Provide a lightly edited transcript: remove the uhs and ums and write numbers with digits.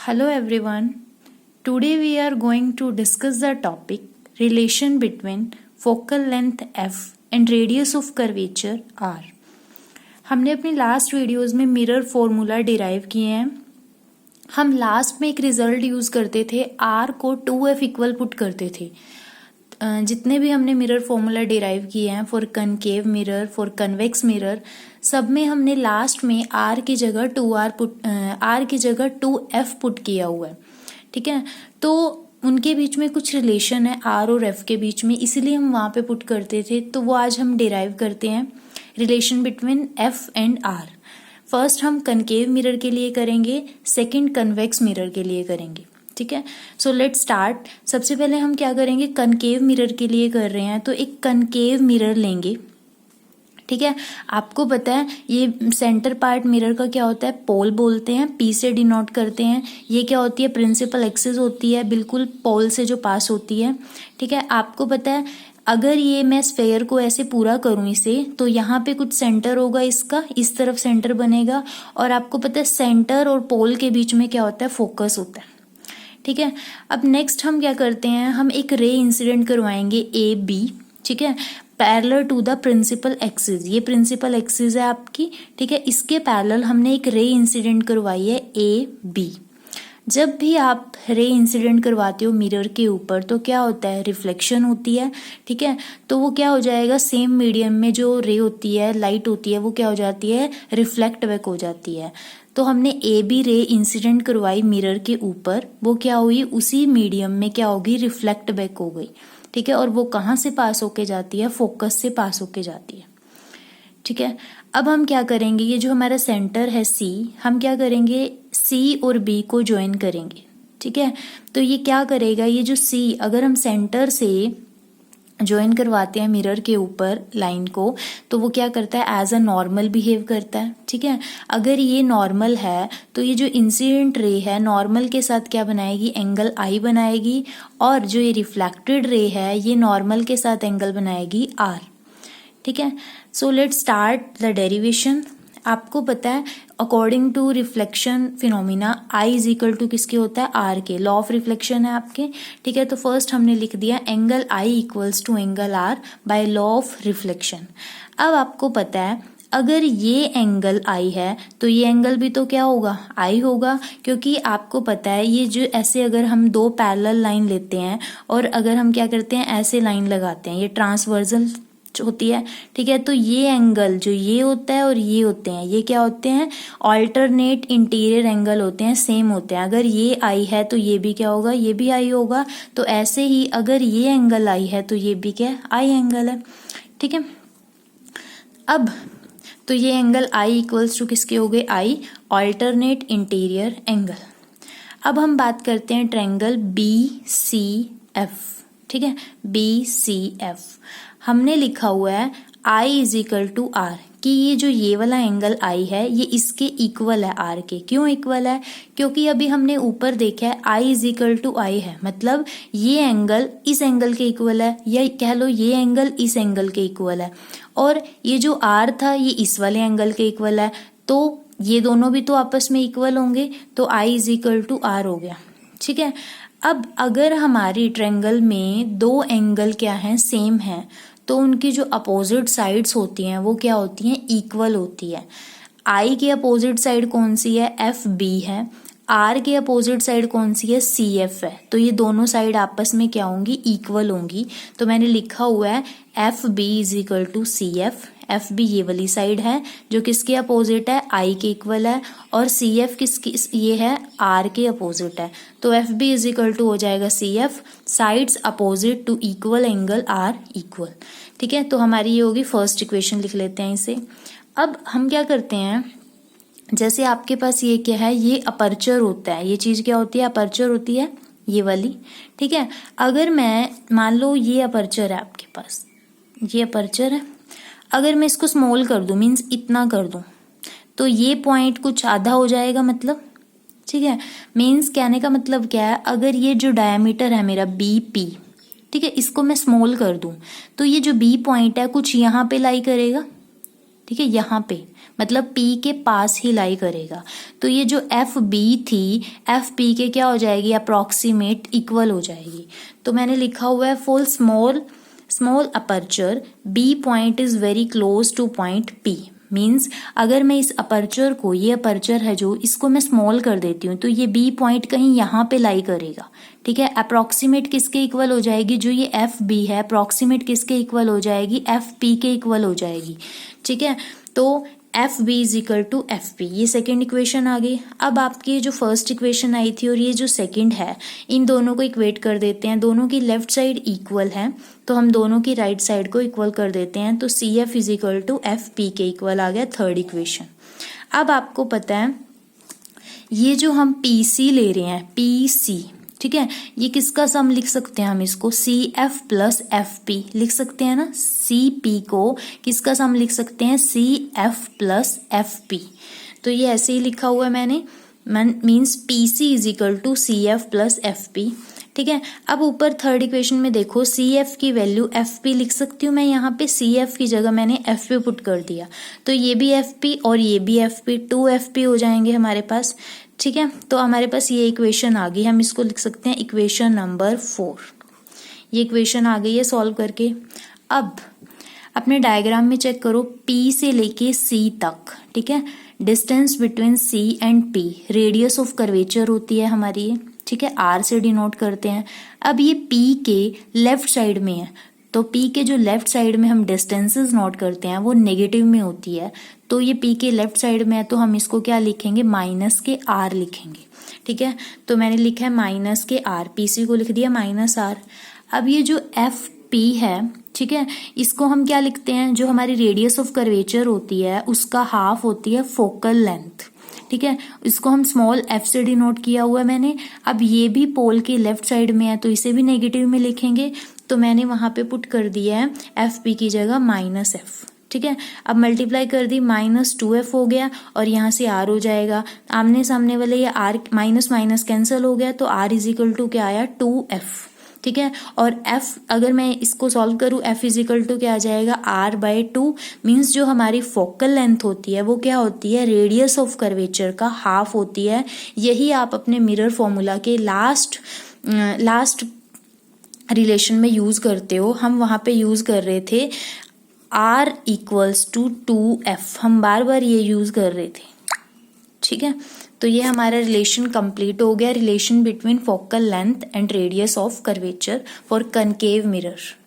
Hello everyone. Today we are going to discuss the topic relation between focal length f and radius of curvature r. हमने अपनी last videos में mirror formula derive किए हैं. हम last में एक result use करते थे, r को 2f इक्वल पुट करते थे. जितने भी हमने मिरर फॉर्मूला डिराइव किए हैं for concave mirror, for convex mirror, सब में हमने लास्ट में r की जगह 2f पुट किया हुआ है. ठीक है, तो उनके बीच में कुछ रिलेशन है r और f के बीच में, इसीलिए हम वहाँ पे पुट करते थे. तो वो आज हम डिराइव करते हैं, relation between f and r. First हम कनकेव मिरर के लिए करेंगे, सेकंड कन्वेक्स मिरर के लिए करेंगे. ठीक है, सो लेट स्टार्ट. सबसे पहले हम क्या करेंगे, कनकेव मिरर के लिए कर रहे हैं तो एक कनकेव मिरर लेंगे. ठीक है, आपको पता है ये सेंटर पार्ट मिरर का क्या होता है, पोल बोलते हैं, पी से डिनोट करते हैं. ये क्या होती है, प्रिंसिपल एक्सिस होती है, बिल्कुल पोल से जो पास होती है. ठीक है, आपको पता है अगर ये मैं स्फेयर को ऐसे पूरा करूं इसे, तो यहाँ पे कुछ सेंटर होगा, इसका इस तरफ सेंटर बनेगा, और आपको पता है सेंटर और पोल के बीच में क्या होता है, फोकस होता है. ठीक है, अब नेक्स्ट हम क्या करते हैं, हम एक रे इंसिडेंट करवाएंगे ए बी. ठीक है, parallel to the principal axis. ये प्रिंसिपल एक्सिस है आपकी. ठीक है, इसके पैरेलल हमने एक रे इंसिडेंट करवाई है ए बी. जब भी आप रे इंसिडेंट करवाते हो मिरर के ऊपर तो क्या होता है, रिफ्लेक्शन होती है. ठीक है, तो वो क्या हो जाएगा, सेम मीडियम में जो रे होती है, लाइट होती है, वो क्या हो जाती है, रिफ्लेक्ट बैक हो जाती है. तो हमने ए बी रे इंसिडेंट करवाई मिरर के ऊपर, वो क्या हुई, उसी मीडियम में क्या होगी, रिफ्लेक्ट बैक हो गई. ठीक है, और वो कहाँ से पास होके जाती है, फोकस से पास होके जाती है. ठीक है, अब हम क्या करेंगे, ये जो हमारा सेंटर है सी, हम क्या करेंगे, सी और बी को ज्वाइन करेंगे. ठीक है, तो ये क्या करेगा, ये जो सी अगर हम सेंटर से ज्वाइन करवाते हैं मिरर के ऊपर लाइन को, तो वो क्या करता है, एज अ नॉर्मल बिहेव करता है. ठीक है, अगर ये नॉर्मल है तो ये जो इंसिडेंट रे है नॉर्मल के साथ क्या बनाएगी, एंगल आई बनाएगी, और जो ये रिफ्लेक्टेड रे है ये नॉर्मल के साथ एंगल बनाएगी आर. ठीक है, so let start the derivation. आपको पता है according to reflection phenomena I is equal to किसके होता है, आर के. लॉ ऑफ रिफ्लेक्शन है आपके. ठीक है, तो फर्स्ट हमने लिख दिया angle I equals to angle R by law of reflection. अब आपको पता है अगर ये एंगल आई है तो ये एंगल भी तो क्या होगा, आई होगा, क्योंकि आपको पता है ये जो ऐसे अगर हम दो पैरेलल लाइन लेते हैं और अगर हम क्या करते हैं ऐसे लाइन लगाते हैं, ये ट्रांसवर्सल होती है. ठीक है, तो ये एंगल जो ये होता है और ये होते हैं, ये क्या होते हैं, ऑल्टरनेट इंटीरियर एंगल होते हैं, सेम होते हैं. अगर ये आई है तो ये भी क्या होगा, ये भी आई होगा. तो ऐसे ही अगर ये एंगल आई है तो ये भी क्या, आई एंगल है. ठीक है, अब तो ये एंगल आई इक्वल्स टू किसके हो गए, आई, ऑल्टरनेट इंटीरियर एंगल. अब हम बात करते हैं ट्रायंगल बी सी एफ. ठीक है, बी सी एफ हमने लिखा हुआ है आई इज इक्वल टू आर, कि ये जो ये वाला एंगल आई है ये इसके इक्वल है आर के. क्यों इक्वल है, क्योंकि अभी हमने ऊपर देखा है आई इज इक्वल टू आई है, मतलब ये एंगल इस एंगल के इक्वल है, या कह लो ये एंगल इस एंगल के इक्वल है, और ये जो आर था ये इस वाले एंगल के इक्वल है. तो ये दोनों भी तो आपस में इक्वल होंगे, तो आई इज इक्वल टू आर हो गया. ठीक है, अब अगर हमारी ट्रायंगल में दो एंगल क्या हैं, सेम हैं, तो उनकी जो अपोजिट साइड्स होती हैं वो क्या होती हैं, इक्वल होती है. आई की अपोजिट साइड कौन सी है, एफ बी है. आर की अपोजिट साइड कौन सी है, सी एफ है. तो ये दोनों साइड आपस में क्या होंगी, इक्वल होंगी. तो मैंने लिखा हुआ है F B is equal to C F. F B ये वाली साइड है जो किसके अपोजिट है, आई के इक्वल है, और सी एफ किसकी, ये है आर के अपोजिट है. तो F B is equal to हो जाएगा C F, sides opposite to equal angle are equal. ठीक है, तो हमारी ये होगी फर्स्ट इक्वेशन, लिख लेते हैं इसे. अब हम क्या करते हैं, जैसे आपके पास ये क्या है, ये अपर्चर होता है, ये चीज क्या होती है, अपर्चर होती है ये वाली. ठीक है, अगर मैं मान लो ये अपर्चर है आपके पास, ये अपर्चर है, अगर मैं इसको स्मॉल कर दूं, मीन्स इतना कर दूं, तो ये पॉइंट कुछ आधा हो जाएगा मतलब. ठीक है, मीन्स कहने का मतलब क्या है, अगर ये जो डायमीटर है मेरा बी पी, ठीक है, इसको मैं स्मॉल कर दूं तो ये जो बी पॉइंट है कुछ यहाँ पे लाई करेगा. ठीक है, यहाँ पे मतलब P के पास ही लाई करेगा। तो ये जो FB थी FP के क्या हो जाएगी, अप्रॉक्सीमेट इक्वल हो जाएगी। तो मैंने लिखा हुआ है for small aperture B point is very close two point P। Means अगर मैं इस अपर्चर को, ये अपर्चर है जो, इसको मैं स्मॉल कर देती हूँ तो ये B पॉइंट कहीं यहाँ पे लाई करेगा। ठीक है, अप्रॉक्सीमेट किसके इक्वल हो जाएगी, जो ये FB है अप्रॉक्सीमेट किसके इक्वल हो जाएगी, FP के इक्वल हो जाएगी। ठीक है, तो FB is equal to FP, ये सेकेंड इक्वेशन आ गई। अब आपकी जो फर्स्ट इक्वेशन आई थी और ये जो सेकेंड है, इन दोनों को इक्वेट कर देते हैं। दोनों की लेफ्ट साइड इक्वल है तो हम दोनों की राइट साइड को इक्वल कर देते हैं। तो CF is equal to FP के इक्वल आ गया थर्ड इक्वेशन। अब आपको पता है ये जो हम PC ले रहे हैं, PC, ठीक है, ये किसका सम लिख सकते हैं हम इसको, CF प्लस FP लिख सकते हैं ना। CP को किसका सम लिख सकते हैं, CF प्लस FP। तो ये ऐसे ही लिखा हुआ है मैंने, means PC is equal to CF plus FP। ठीक है, अब ऊपर थर्ड इक्वेशन में देखो CF की वैल्यू FP लिख सकती हूँ मैं, यहाँ पे CF की जगह मैंने FP पुट कर दिया। तो ये भी FP और ये भी FP, 2 FP हो जाएंगे हमारे पास। ठीक है, तो हमारे पास ये इक्वेशन आ गई, हम इसको लिख सकते हैं इक्वेशन नंबर 4। ये इक्वेशन आ गई है सॉल्व करके। अब अपने डायग्राम में चेक करो, P से लेके C तक, ठीक है, distance between C and P radius of curvature होती है हमारी ये। ठीक है, R से डिनोट करते हैं। अब ये P के लेफ्ट साइड में है तो P के जो लेफ्ट साइड में हम डिस्टेंसेस नोट करते हैं वो नेगेटिव में होती है। तो ये P के लेफ्ट साइड में है तो हम इसको क्या लिखेंगे, माइनस के R लिखेंगे। ठीक है, तो मैंने लिखा है माइनस के R, PC को लिख दिया माइनस R। अब ये जो FP है, ठीक है, इसको हम क्या लिखते हैं, जो हमारी रेडियस ऑफ कर्वेचर होती है उसका हाफ होती है फोकल लेंथ। ठीक है, इसको हम स्मॉल f से डिनोट किया हुआ है मैंने। अब ये भी पोल के लेफ्ट साइड में है तो इसे भी नेगेटिव में लिखेंगे। तो मैंने वहां पे पुट कर दिया है FP की जगह माइनस F। ठीक है, अब मल्टीप्लाई कर दी, माइनस 2F हो गया और यहाँ से R हो जाएगा। आमने सामने वाले ये R माइनस माइनस कैंसिल हो गया तो R इज इक्वल टू क्या आया, 2F। ठीक है, और F अगर मैं इसको सॉल्व करूँ, F इज इक्वल टू क्या आ जाएगा, R/2। मीन्स जो हमारी फोकल लेंथ होती है वो क्या होती है, रेडियस ऑफ कर्वेचर का हाफ होती है। यही आप अपने मिरर फॉर्मूला के लास्ट रिलेशन में यूज करते हो। हम वहां पे यूज कर रहे थे R इक्वल्स टू 2F, हम बार बार ये यूज कर रहे थे। ठीक है, तो ये हमारा रिलेशन कंप्लीट हो गया, relation between focal length and radius of curvature for concave mirror.